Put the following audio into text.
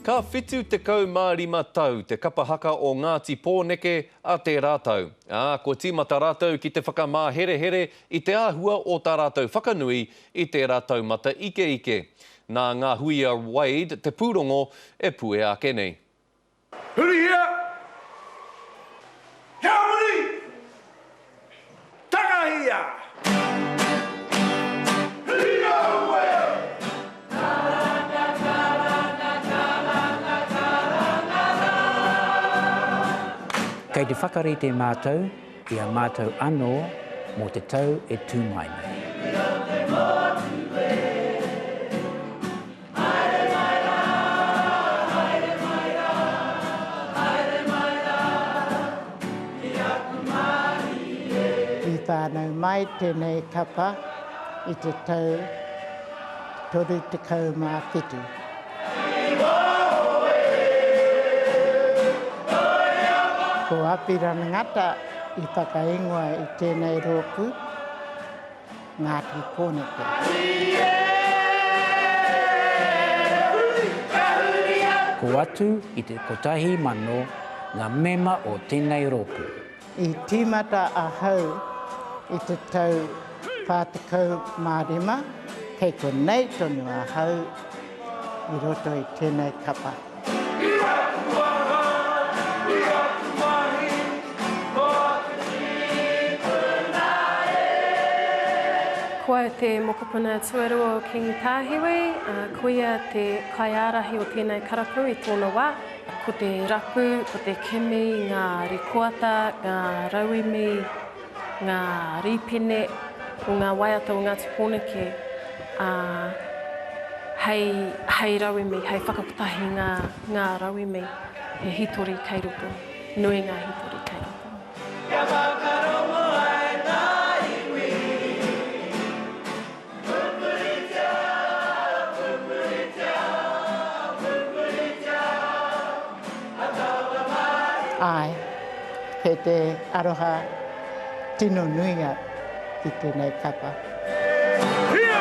Ka whitu te kau mā rima tau, te kapahaka o Ngāti Pōneke a te rātau. Ko tīmata rātau ki te whakamāhere-here i te āhua o tā rātau whakanui i te rātau mata ike. Nā ngā huia Wade, te pūrongo e pue ake nei. Huria! Kauri! Takahia! Kei te whakarite mātou, ia mātou anō mō te tau e tūmai nei. I whānau mai tēnei kapa i te tau toru te kau mā whitu. Ko apirana ngata i whakaingoa i tēnei rōku, Ngāti Pōneke. Ko atu i te kotahi mano ngā mema o tēnei rōku. I tīmata ahau i te tau whātakau mārima, kei ko nei tonu ahau i roto i tēnei kapa. Koa te mokopuna tuaru o King Tāhiwi, koia te kaiarahi o tēnei karapu i tōna wā. Ko te rapu, ko te kimi, ngā rikoata, ngā rauimi, ngā ripene, o ngā waiata o Ngāti Pōneke. Hei rauimi, hei whakapotahi ngā rauimi, he hitori kei roto, nui ngā hitori kei roto. Ai, he te aroha tino nuinga ki tēnei kapa. Hia!